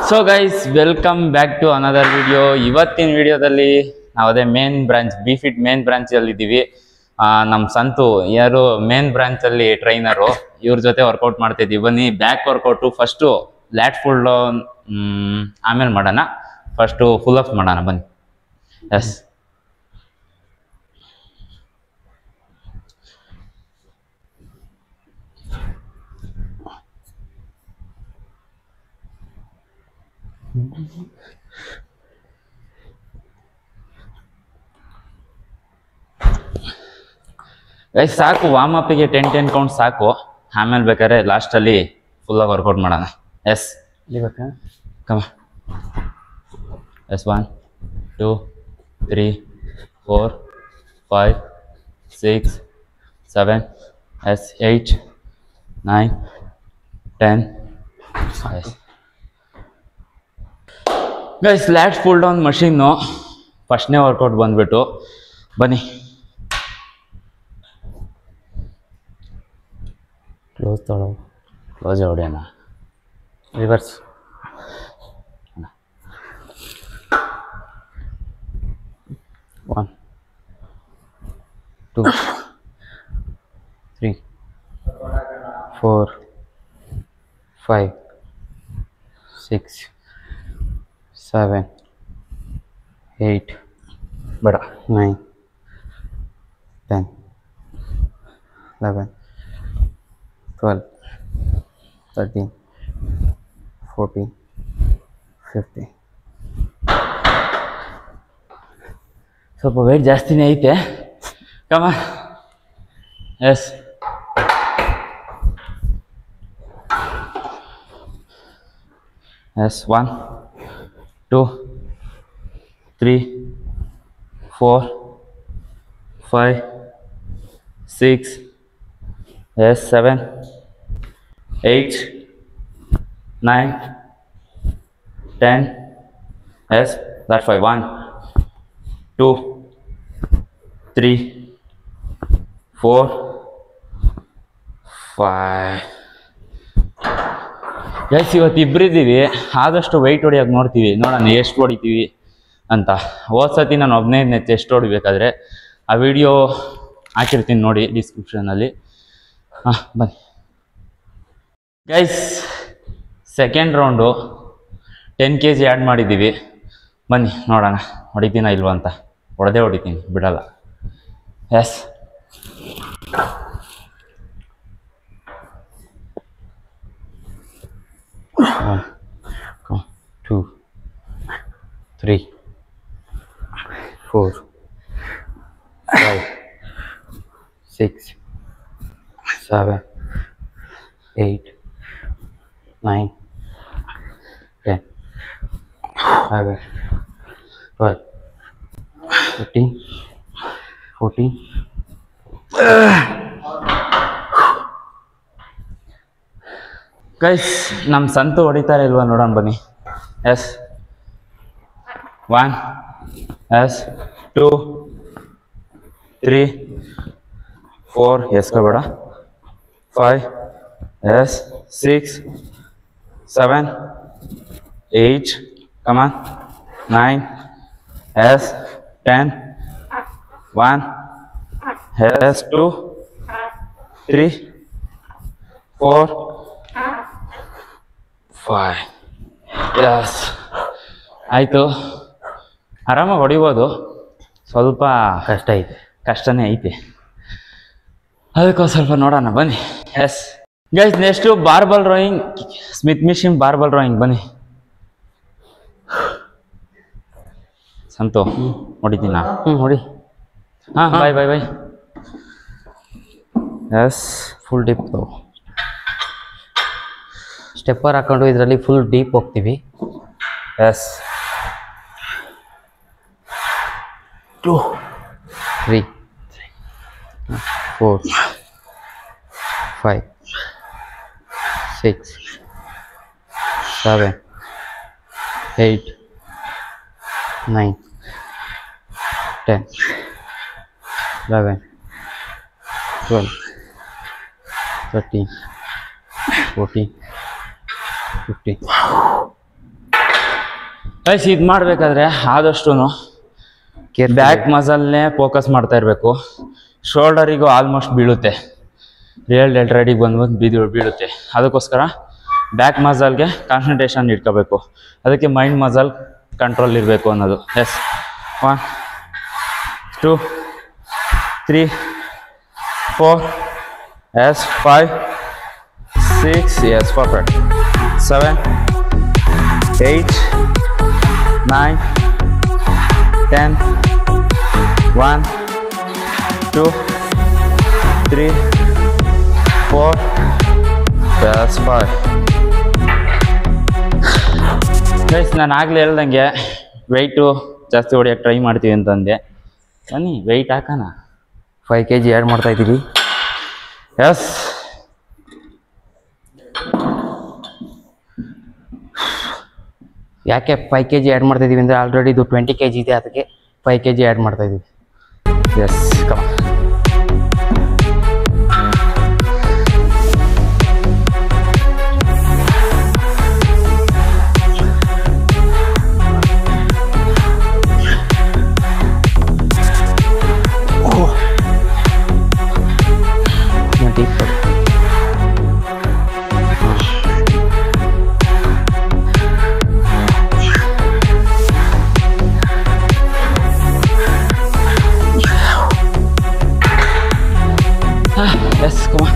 So guys welcome back to another video. ಇವತ್ತಿನ ವಿಡಿಯೋದಲ್ಲಿ ನಾವು ಅದೇ main branch Bfit main branch ಅಲ್ಲಿ ಇದ್ದೀವಿ. ನಮ್ಮ ಸಂತು ಯಾರು ಮೇನ್ ಬ್ರಾಂಚ್ ಅಲ್ಲಿ ಟ್ರೈನರು, ಇವ್ರ ಜೊತೆ ವರ್ಕೌಟ್ ಮಾಡ್ತಾ ಇದ್ದೀವಿ. ಬನ್ನಿ back workout first lat pull down ಆಮೇಲೆ ಮಾಡೋಣ. ಫಸ್ಟು ಫುಲ್ ಅಪ್ ಮಾಡೋಣ ಬನ್ನಿ. ಎಸ್ ಗೈಸ್ ಸಾಕು, ವಾರ್ಮ್ ಅಪ್ಪಿಗೆ 10 ಕೌಂಟ್ ಸಾಕು. ಆಮೇಲೆ ಬೇಕಾದ್ರೆ ಲಾಸ್ಟಲ್ಲಿ ಫುಲ್ಲಾಗಿ ವರ್ಕೌಟ್ ಮಾಡೋಣ. Yes come yes 1 2 3 4 5 6 7 yes 8 9 10 yes guys lats pull down machine ಫಸ್ಟ್ನೇ ವರ್ಕೌಟ್ ಬಂದ್ಬಿಟ್ಟು ಬನ್ನಿ. ಕ್ಲೋಸ್ ತೊಳೋ ಕ್ಲೋಸ್ ಹೊಡೆಯೋಣ. ರಿವರ್ಸ್ 1 2 3 4 5 6 7 8 ಬೇಡ 9 10 11 12 13 14 15. ಸ್ವಲ್ಪ ವೆಯ್ಟ್ ಜಾಸ್ತಿನೇ ಐತೆ. ಕಮ S S 1 2 3 4 5 6 yes 7 8 9 10 yes that's 5 1 2 3 4 5. Guys ಇವತ್ತು ಇಬ್ಬರಿದ್ದೀವಿ, ಆದಷ್ಟು ವೆಯ್ಟ್ ಹೊಡಿಯೋಕೆ ನೋಡ್ತೀವಿ, ನೋಡೋಣ ಎಷ್ಟು ಹೊಡಿತೀವಿ ಅಂತ. ಹೋದ ಸತಿ ನಾನು ಒಬ್ಬನೇ ಚೆಸ್ಟ್ ಹೊಡಿಬೇಕಾದ್ರೆ ಆ ವಿಡಿಯೋ ಹಾಕಿರ್ತೀನಿ ನೋಡಿ ಡಿಸ್ಕ್ರಿಪ್ಷನಲ್ಲಿ. ಬನ್ನಿ guys, second round 10 kg add ಮಾಡಿದ್ದೀವಿ. ಬನ್ನಿ ನೋಡೋಣ ಹೊಡಿತೀನ ಇಲ್ವ ಅಂತ. ಹೊಡಿತೀನಿ, ಬಿಡಲ್ಲ. ಎಸ್ 1 2 3 4 5 6 7 8 9 10 11 12 13 14. ಗೈಸ್ ನಮ್ಮ ಸಂತು ಹೊಡಿತಾರೆ ಇಲ್ವಾ ನೋಡೋಣ ಬನ್ನಿ. ಎಸ್ 1 ಎಸ್ 2 3 4 ಎಸ್ಕೋಬೇಡ 5 ಎಸ್ 6 7 8 ಕಮಾನ್ 9 ಎಸ್ 10 1 ಎಸ್ 2 3 4 5 ಎಸ್ ಆಯಿತು. ಆರಾಮಾಗಿ ಹೊಡಿಬೋದು, ಸ್ವಲ್ಪ ಕಷ್ಟನೇ ಐತೆ, ಅದಕ್ಕೊಂದು ಸ್ವಲ್ಪ ನೋಡೋಣ ಬನ್ನಿ. Yes guys next barbell rowing, Smith machine barbell rowing. ಬನ್ನಿ ಸಂತು ಹೊಡಿತೀನಾ? ಹೊಡಿ. ಹಾಂ bye bye bye. Yes full deep stepper ಹಾಕೊಂಡು ಇದರಲ್ಲಿ ಫುಲ್ ಡೀಪ್ ಹೋಗ್ತೀವಿ. ಎಸ್ 2 3 4 5 6 7 8 9 10 11 12 13 14 15 ಗೈಸ್ ಇದು ಮಾಡಬೇಕಾದ್ರೆ ಆದಷ್ಟು ಬ್ಯಾಕ್ ಮಸಲ್ನೇ ಫೋಕಸ್ ಮಾಡ್ತಾ ಇರಬೇಕು. ಶೋಲ್ಡರಿಗೂ ಆಲ್ಮೋಸ್ಟ್ ಬೀಳುತ್ತೆ, ರಿಯಲ್ ಡೆಲ್ಟೈಡಿಗೆ ಬಂದು ಬೀಳುತ್ತೆ. ಅದಕ್ಕೋಸ್ಕರ ಬ್ಯಾಕ್ ಮಸಲ್ಗೆ ಕಾನ್ಸಂಟ್ರೇಷನ್ ಇಟ್ಕೋಬೇಕು. ಅದಕ್ಕೆ ಮೈಂಡ್ ಮಸಲ್ ಕಂಟ್ರೋಲ್ ಇರಬೇಕು ಅನ್ನೋದು. Yes 1 2 3 4 yes 5 6 yes perfect 7 8 9 10 1 2 3 4 yes 5. Guys ನಾನು ಆಗಲೇ ಹೇಳ್ದಂಗೆ ವೆಯ್ಟು ಜಾಸ್ತಿ ಹೊಡಿಯೋಕ್ಕೆ ಟ್ರೈ ಮಾಡ್ತೀವಿ ಅಂತಂದೆ. ಬನ್ನಿ ವೆಯ್ಟ್ ಹಾಕೋಣ. 5 kg ಆ್ಯಡ್ ಮಾಡ್ತಾ ಇದ್ದೀವಿ. ಎಸ್ ಯಾಕೆ 5 kg ಆ್ಯಡ್ ಮಾಡ್ತಾ ಇದ್ದೀವಿ ಅಂದರೆ ಆಲ್ರೆಡಿ ಇದು 20 kg ಇದೆ, ಅದಕ್ಕೆ 5 kg ಆ್ಯಡ್ ಮಾಡ್ತಾ ಇದ್ದೀವಿ. ಎಸ್ ಕಮ Yes, come on.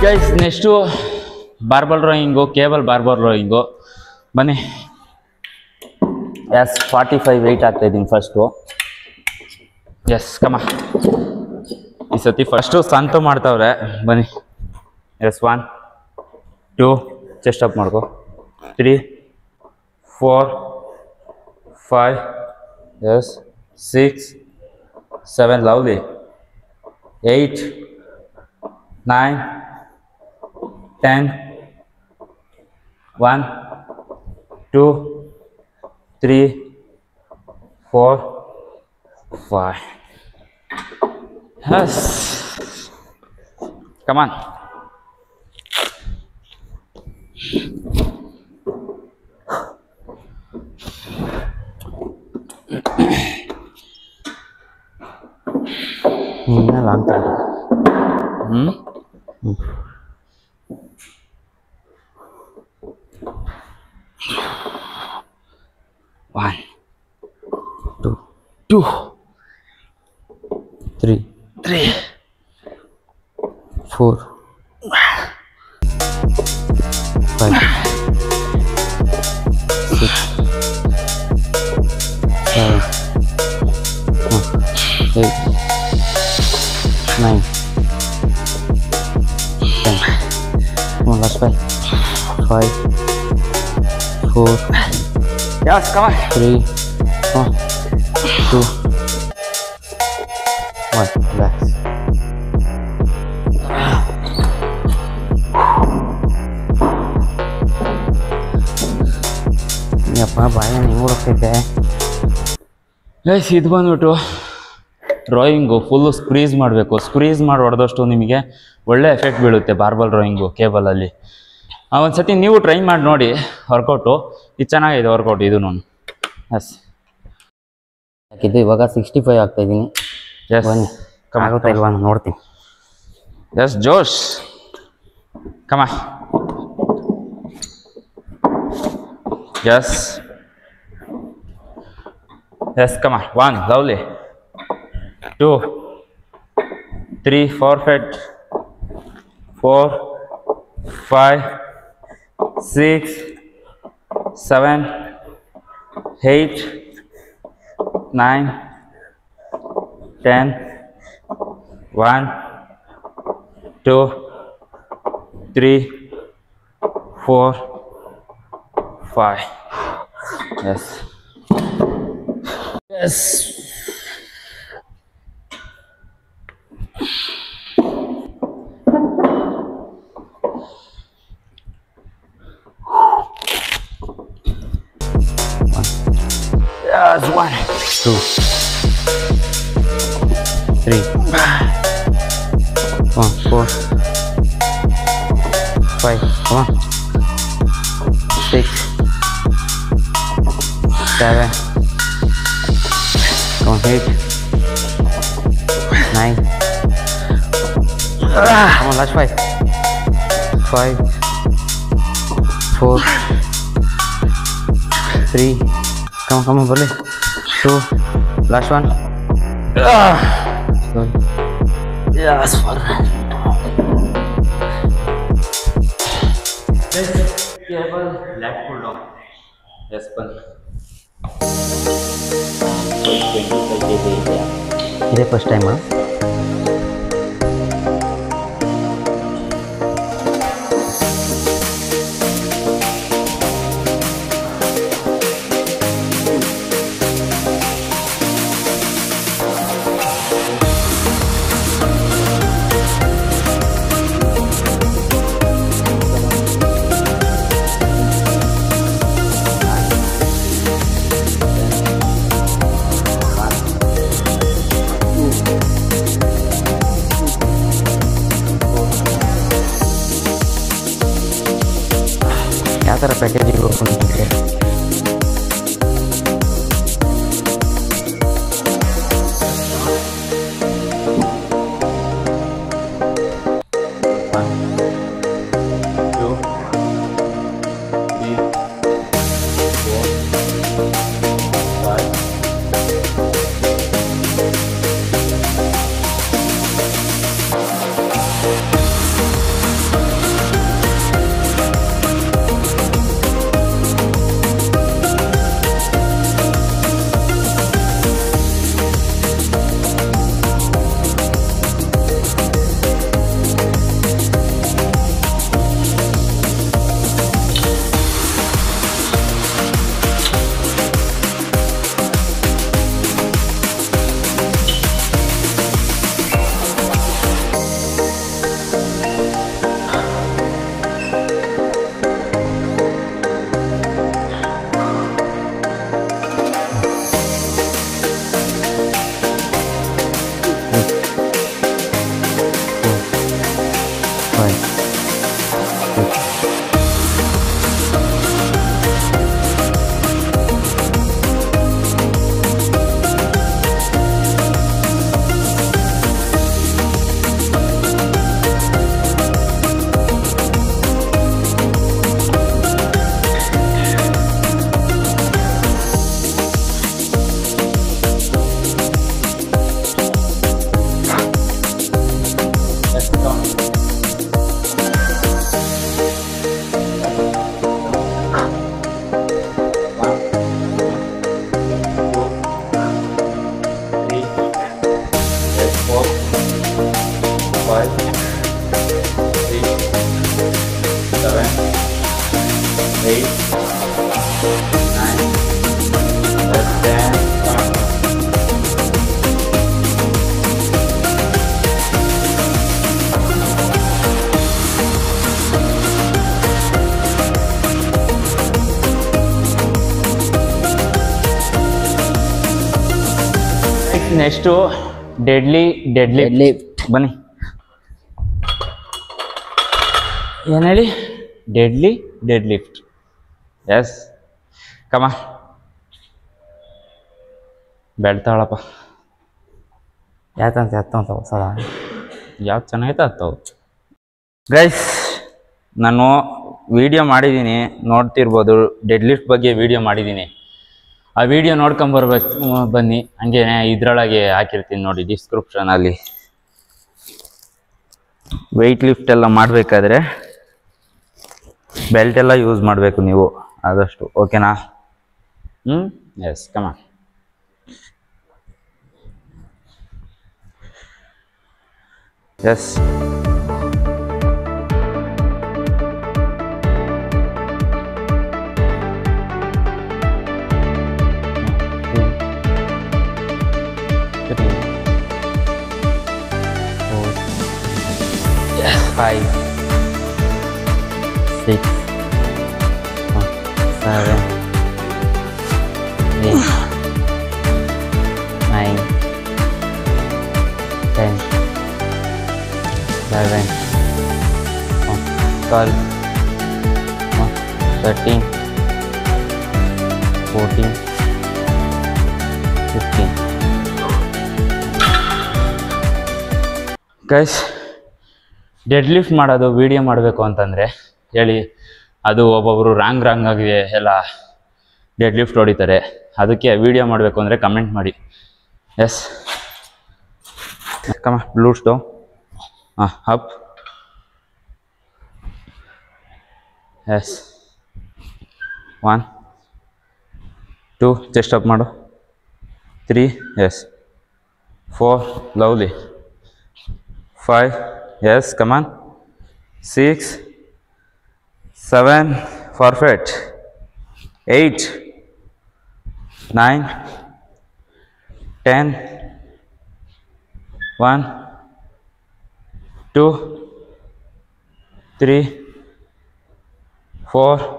Guys next barbell rowing, cable barbell rowing. ಬನ್ನಿ. ಎಸ್ 45 ವೆಯ್ಟ್ ಆಗ್ತಾಯಿದ್ದೀನಿ ಫಸ್ಟು. ಎಸ್ ಕಮ ಈ ಸತಿ ಫಸ್ಟು ಸಂತು ಮಾಡ್ತಾವ್ರೆ. ಬನ್ನಿ. ಎಸ್ 1 2 ಚೆಸ್ಟ್ ಅಪ್ ಮಾಡ್ಕೊ 3 4 5 S 6 7 lovely 8 9 10 1 2 3 4 5. Yes, come on. Long time. One, 2 3 4 5 6 7 8 9 10. Come on, last 5 4 yes, come on. 3 1 2 1. Relax. ಯಪ್ಪ ಬಾಯ ಹೆಂಗೆ ಹುಡುಕ್ತೈತೆ. ಗೈಸ್ ಇದು ಬಂದ್ಬಿಟ್ಟು ರೋಯಿಂಗು ಫುಲ್ಲು ಸ್ಕ್ರೀಸ್ ಮಾಡಬೇಕು. ಸ್ಕ್ರೀಸ್ ಮಾಡಿ ಹೊಡೆದಷ್ಟು ನಿಮಗೆ ಒಳ್ಳೆ ಎಫೆಕ್ಟ್ ಬೀಳುತ್ತೆ ಬಾರ್ಬಲ್ ರೋಯಿಂಗು ಕೇಬಲಲ್ಲಿ. ಒಂದು ಸತಿ ನೀವು ಟ್ರೈ ಮಾಡಿ ನೋಡಿ ವರ್ಕೌಟು. ಇದು ಚೆನ್ನಾಗಿದೆ ವರ್ಕೌಟ್ ಇದು ನಾನು. ಎಸ್ ಯಾಕಿದ್ದು ಇವಾಗ 65 ಆಗ್ತಾಯಿದ್ದೀನಿ. ಎಸ್ ಬನ್ನಿ ಆಗುತ್ತಾ ಇಲ್ವಾ ನೋಡ್ತೀನಿ. ಎಸ್ ಜೋಶ್ ಕಮ. ಎಸ್ ಎಸ್ ಕಮ 1 lovely 2 3 4 4 5 6 7 8 9 10 1 2 3 4 5 yes yes yes 1 2 3 1 4 5 come on 6 7 come on 8 9 come on last 5 4 3 come on bole 2 last one sorry yes for cable let pull down yes pan 25 kg ಇದೆ first time ಯಾವ ಥರ ಪ್ಯಾಕೇಜಿಗೆ ಹೋಗ್ಕೊಂಡಿದ್ದೆ next deadly ಬನ್ನಿ ಏನು ಹೇಳಿ dead lift S ಕಮ ಬೆಳ್ತಾಳಪ್ಪ ಯಾತಂತ ಹತ್ತಂತ ಹೊಸದ ಯಾವ್ದು ಚೆನ್ನಾಗೈತೆ ಹತ್ತವು ಗೈಸ್ ನಾನು ವಿಡಿಯೋ ಮಾಡಿದ್ದೀನಿ ನೋಡ್ತಿರ್ಬೋದು ಡೆಡ್ ಲಿಫ್ಟ್ ಬಗ್ಗೆ ವಿಡಿಯೋ ಮಾಡಿದ್ದೀನಿ ಆ ವಿಡಿಯೋ ನೋಡ್ಕೊಂಬರ್ಬೇಕು ಬನ್ನಿ ಹಂಗೆ ಇದರೊಳಗೆ ಹಾಕಿರ್ತೀನಿ ನೋಡಿ ಡಿಸ್ಕ್ರಿಪ್ಷನಲ್ಲಿ ವೆಯ್ಟ್ ಲಿಫ್ಟ್ ಎಲ್ಲ ಮಾಡಬೇಕಾದ್ರೆ ಬೆಲ್ಟ್ ಎಲ್ಲ ಯೂಸ್ ಮಾಡಬೇಕು ನೀವು ಆದಷ್ಟು ಓಕೆನಾ S come S 5 6 7 8 9 10 11 12 13 14 15 guys dead lift ಮಾಡೋದು ವಿಡಿಯೋ ಮಾಡಬೇಕು ಅಂತಂದರೆ ಹೇಳಿ, ಅದು ಒಬ್ಬೊಬ್ಬರು ರಾಂಗ್ ಆಗಿ ಎಲ್ಲ ಡೆಡ್ ಲಿಫ್ಟ್ ಹೊಡಿತಾರೆ. ಅದಕ್ಕೆ ವಿಡಿಯೋ ಮಾಡಬೇಕು ಅಂದರೆ ಕಮೆಂಟ್ ಮಾಡಿ. Yes come glutes down, up, yes 1 2 chest up ಮಾಡು, 3 yes 4 lovely, 5 yes come on, 6 7 perfect, 8 9 10 1 2 3 4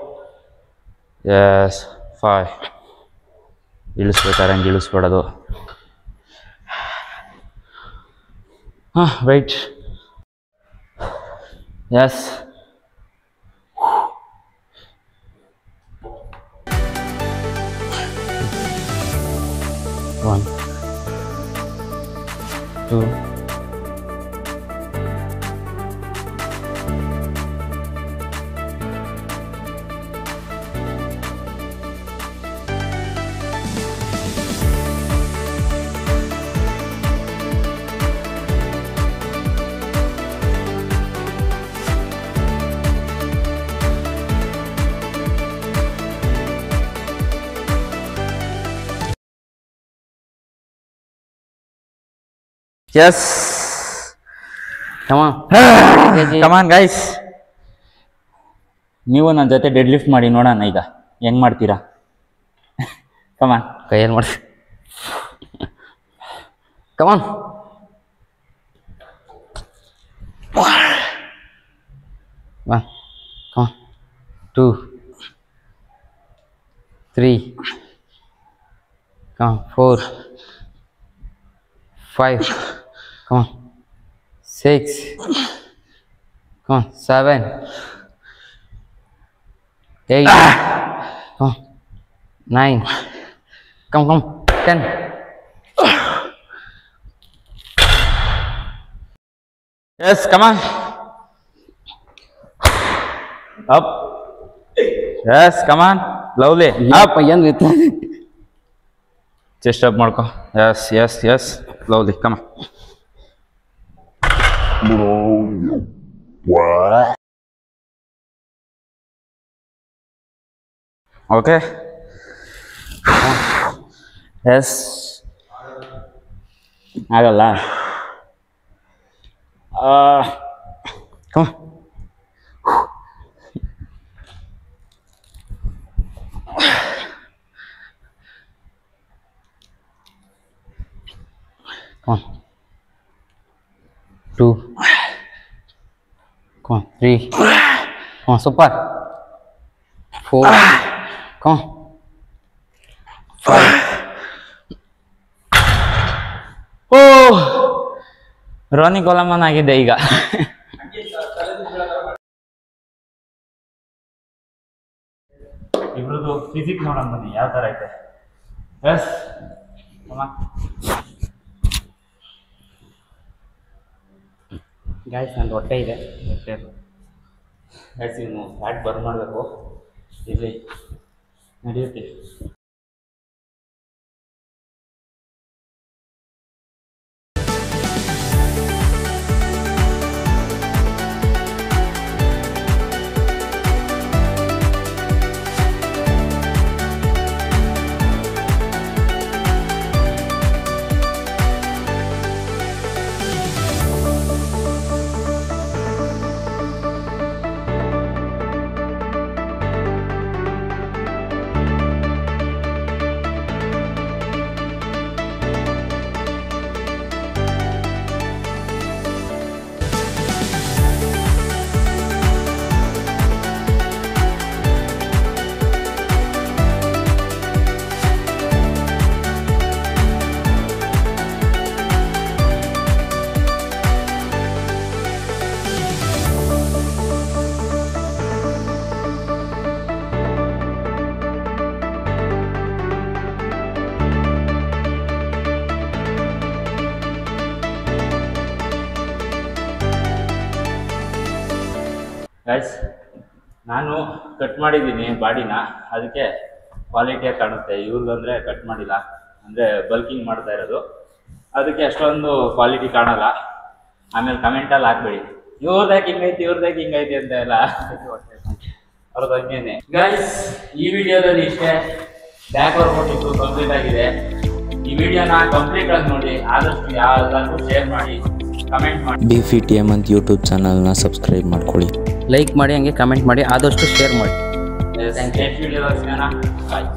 yes 5 ಇಳಿಸ್ಬೇಕಾರೆ ಹಂಗೆ ಇಳಿಸ್ಬೇಡೋದು. wait yes 1 2 yes come on come on guys, ನೀವು ನನ್ನ ಜೊತೆ ಡೆಡ್ ಲಿಫ್ಟ್ ಮಾಡಿ ನೋಡೋಣ ಈಗ ಹೆಂಗ್ ಮಾಡ್ತೀರಾ. ಕಮಾನ್ ಕೈಯಲ್ಲಿ ಮಾಡಿ ಕಮಾನ್ 1 come on 2 3 come on 4 5 come on 6 come on 7 8 come on 9 come 10 yes come on up yes come on lovely up ಏನು ಇತ್ತು ಚೆಸ್ಟ್ ಅಪ್ ಮಾಡ್ಕೊ, yes yes yes lovely come on. okay yes ಆಗಲ್ಲ come on come on 2 come on 3 come on super 4 come on 5 ಓ ರೋನಿ ಕೊಲಮನ್ ಆಗಿದೆ ಈಗ. ಇಬ್ರದ್ದು physique ನೋಡೋಣ ಬನ್ನಿ ಯಾವ ತರ ಐತೆ. ಎಸ್ ಗಾಯ್ಸ್ ನಂದು ಹೊಟ್ಟೆ ಇದೆ, ಹೊಟ್ಟೆ ಗೈಸ್ ಇನ್ನು ಫ್ಯಾಟ್ ಬರ್ನ್ ಮಾಡಬೇಕು, ಇಲ್ಲಿ ನಡೆಯುತ್ತೆ. ಗೈಸ್ ನಾನು ಕಟ್ ಮಾಡಿದ್ದೀನಿ ಬಾಡಿನ, ಅದಕ್ಕೆ ಕ್ವಾಲಿಟಿಯಾಗಿ ಕಾಣುತ್ತೆ. ಇವ್ರಿಗಂದರೆ ಕಟ್ ಮಾಡಿಲ್ಲ, ಅಂದರೆ ಬಲ್ಕಿಂಗ್ ಮಾಡ್ತಾ ಇರೋದು, ಅದಕ್ಕೆ ಅಷ್ಟೊಂದು ಕ್ವಾಲಿಟಿ ಕಾಣಲ್ಲ. ಆಮೇಲೆ ಕಮೆಂಟಲ್ಲಿ ಹಾಕ್ಬೇಡಿ ಇವ್ರದಾಗಿ ಹಿಂಗೈತಿ ಅಂತ ಎಲ್ಲ, ಅವ್ರದ್ದು ಹಂಗೇನೆ. ಗೈಸ್ ಈ ವಿಡಿಯೋದಲ್ಲಿ ಇಷ್ಟೇ. ಬ್ಯಾಕ್ ವರ್ಕೌಟ್ ಇತ್ತು ಕಂಪ್ಲೀಟ್ ಆಗಿದೆ. ಈ ವಿಡಿಯೋನ ಕಂಪ್ಲೀಟ್ ಆಗಿ ನೋಡಿ, ಆದಷ್ಟು ಯಾವ್ದಾದ್ರು ಶೇರ್ ಮಾಡಿ, ಕಮೆಂಟ್ ಮಾಡಿ. BFIT ಹೇಮಂತ್ ಯೂಟ್ಯೂಬ್ ಚಾನಲ್ನ ಸಬ್ಸ್ಕ್ರೈಬ್ ಮಾಡ್ಕೊಳ್ಳಿ, ಲೈಕ್ ಮಾಡಿ, ಹಂಗೆ ಕಮೆಂಟ್ ಮಾಡಿ, ಆದಷ್ಟು ಶೇರ್ ಮಾಡಿ. ನೆಕ್ಸ್ಟ್ ವಿಡಿಯೋದಲ್ಲಿ ಸಿಗೋಣ. ಬಾಯ್.